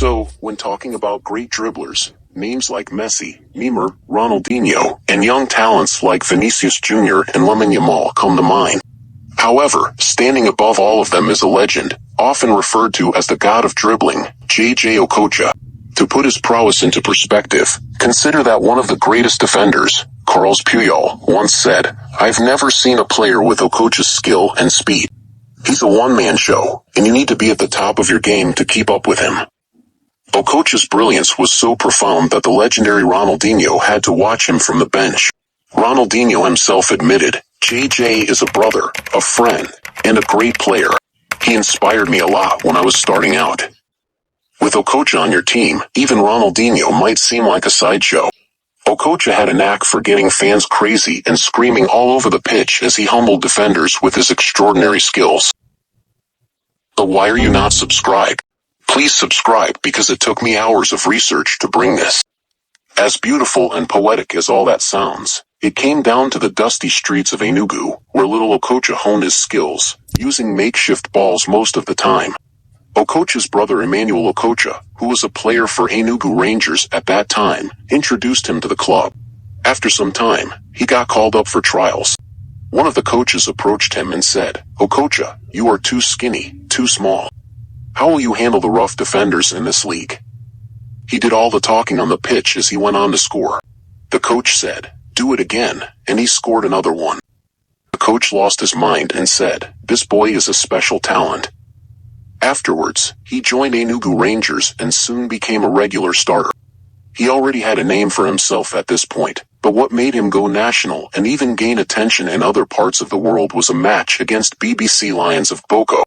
So, when talking about great dribblers, names like Messi, Neymar, Ronaldinho, and young talents like Vinicius Jr. and Lamine Yamal come to mind. However, standing above all of them is a legend, often referred to as the god of dribbling, JayJay Okocha. To put his prowess into perspective, consider that one of the greatest defenders, Carlos Puyol, once said, "I've never seen a player with Okocha's skill and speed. He's a one-man show, and you need to be at the top of your game to keep up with him." Okocha's brilliance was so profound that the legendary Ronaldinho had to watch him from the bench. Ronaldinho himself admitted, "JJ is a brother, a friend, and a great player. He inspired me a lot when I was starting out." With Okocha on your team, even Ronaldinho might seem like a sideshow. Okocha had a knack for getting fans crazy and screaming all over the pitch as he humbled defenders with his extraordinary skills. So why are you not subscribed? Please subscribe because it took me hours of research to bring this. As beautiful and poetic as all that sounds, it came down to the dusty streets of Enugu, where little Okocha honed his skills, using makeshift balls most of the time. Okocha's brother Emmanuel Okocha, who was a player for Enugu Rangers at that time, introduced him to the club. After some time, he got called up for trials. One of the coaches approached him and said, "Okocha, you are too skinny, too small. How will you handle the rough defenders in this league?" He did all the talking on the pitch as he went on to score. The coach said, "Do it again," and he scored another one. The coach lost his mind and said, "This boy is a special talent." Afterwards, he joined Enugu Rangers and soon became a regular starter. He already had a name for himself at this point, but what made him go national and even gain attention in other parts of the world was a match against BBC Lions of Boko.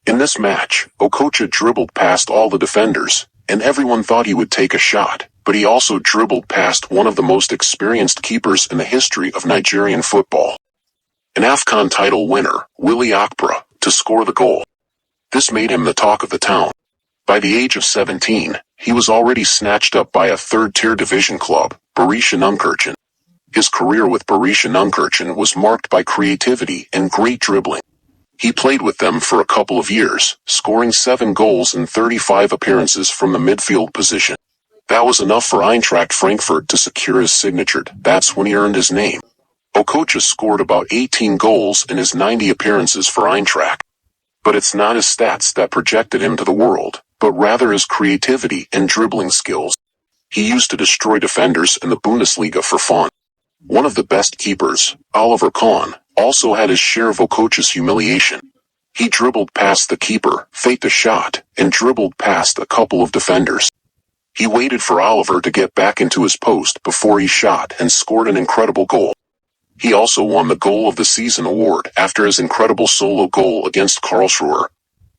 In this match, Okocha dribbled past all the defenders, and everyone thought he would take a shot, but he also dribbled past one of the most experienced keepers in the history of Nigerian football, an AFCON title winner, Willie Akpra, to score the goal. This made him the talk of the town. By the age of 17, he was already snatched up by a third-tier division club, Borussia Neunkirchen. His career with Borussia Neunkirchen was marked by creativity and great dribbling. He played with them for a couple of years, scoring 7 goals in 35 appearances from the midfield position. That was enough for Eintracht Frankfurt to secure his signature. That's when he earned his name. Okocha scored about 18 goals in his 90 appearances for Eintracht. But it's not his stats that projected him to the world, but rather his creativity and dribbling skills. He used to destroy defenders in the Bundesliga for fun. One of the best keepers, Oliver Kahn, also had his share of Okocha's humiliation. He dribbled past the keeper, faked a shot, and dribbled past a couple of defenders. He waited for Oliver to get back into his post before he shot and scored an incredible goal. He also won the Goal of the Season award after his incredible solo goal against Karlsruhe.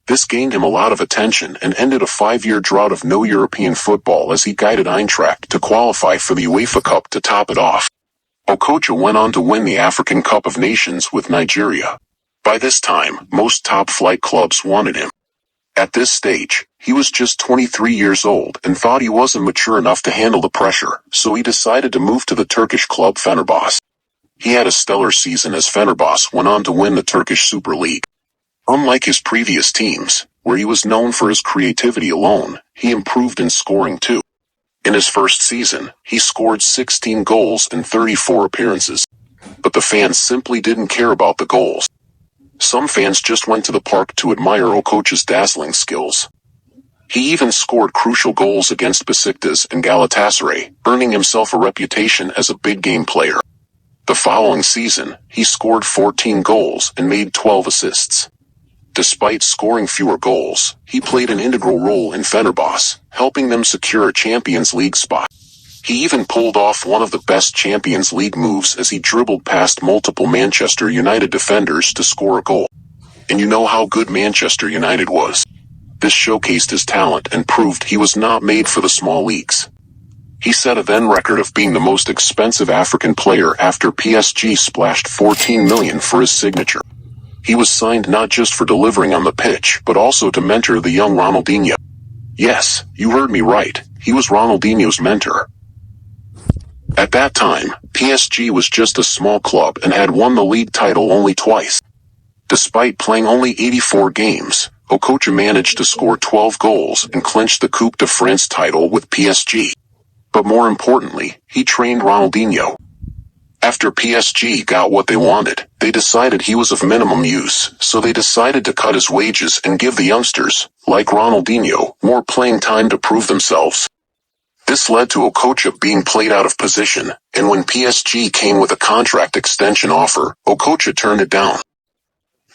This gained him a lot of attention and ended a 5-year drought of no European football as he guided Eintracht to qualify for the UEFA Cup to top it off. Okocha went on to win the African Cup of Nations with Nigeria. By this time, most top-flight clubs wanted him. At this stage, he was just 23 years old and thought he wasn't mature enough to handle the pressure, so he decided to move to the Turkish club Fenerbahçe. He had a stellar season as Fenerbahçe went on to win the Turkish Super League. Unlike his previous teams, where he was known for his creativity alone, he improved in scoring too. In his first season, he scored 16 goals in 34 appearances. But the fans simply didn't care about the goals. Some fans just went to the park to admire Okocha's dazzling skills. He even scored crucial goals against Besiktas and Galatasaray, earning himself a reputation as a big-game player. The following season, he scored 14 goals and made 12 assists. Despite scoring fewer goals, he played an integral role in Fenerbahçe, helping them secure a Champions League spot. He even pulled off one of the best Champions League moves as he dribbled past multiple Manchester United defenders to score a goal. And you know how good Manchester United was. This showcased his talent and proved he was not made for the small leagues. He set a then record of being the most expensive African player after PSG splashed $14 million for his signature. He was signed not just for delivering on the pitch, but also to mentor the young Ronaldinho. Yes, you heard me right, he was Ronaldinho's mentor. At that time, PSG was just a small club and had won the league title only twice. Despite playing only 84 games, Okocha managed to score 12 goals and clinch the Coupe de France title with PSG. But more importantly, he trained Ronaldinho. After PSG got what they wanted, they decided he was of minimum use, so they decided to cut his wages and give the youngsters, like Ronaldinho, more playing time to prove themselves. This led to Okocha being played out of position, and when PSG came with a contract extension offer, Okocha turned it down.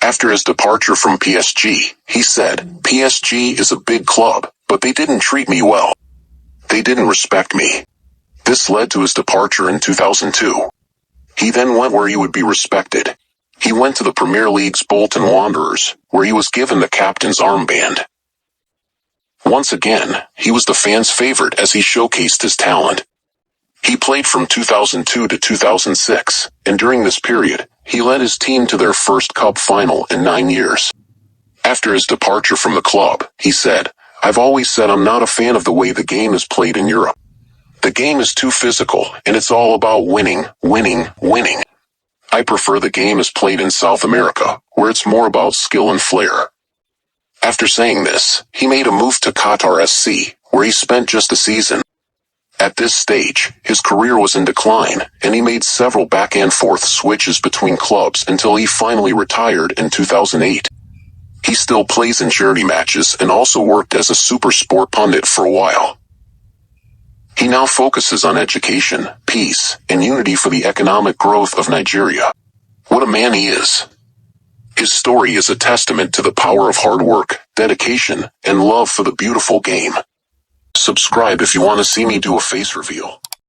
After his departure from PSG, he said, "PSG is a big club, but they didn't treat me well. They didn't respect me." This led to his departure in 2002. He then went where he would be respected. He went to the Premier League's Bolton Wanderers, where he was given the captain's armband. Once again, he was the fans' favorite as he showcased his talent. He played from 2002 to 2006, and during this period, he led his team to their first cup final in 9 years. After his departure from the club, he said, "I've always said I'm not a fan of the way the game is played in Europe. The game is too physical, and it's all about winning, winning, winning. I prefer the game is played in South America, where it's more about skill and flair." After saying this, he made a move to Qatar SC, where he spent just a season. At this stage, his career was in decline, and he made several back-and-forth switches between clubs until he finally retired in 2008. He still plays in charity matches and also worked as a super sport pundit for a while. He now focuses on education, peace, and unity for the economic growth of Nigeria. What a man he is. His story is a testament to the power of hard work, dedication, and love for the beautiful game. Subscribe if you want to see me do a face reveal.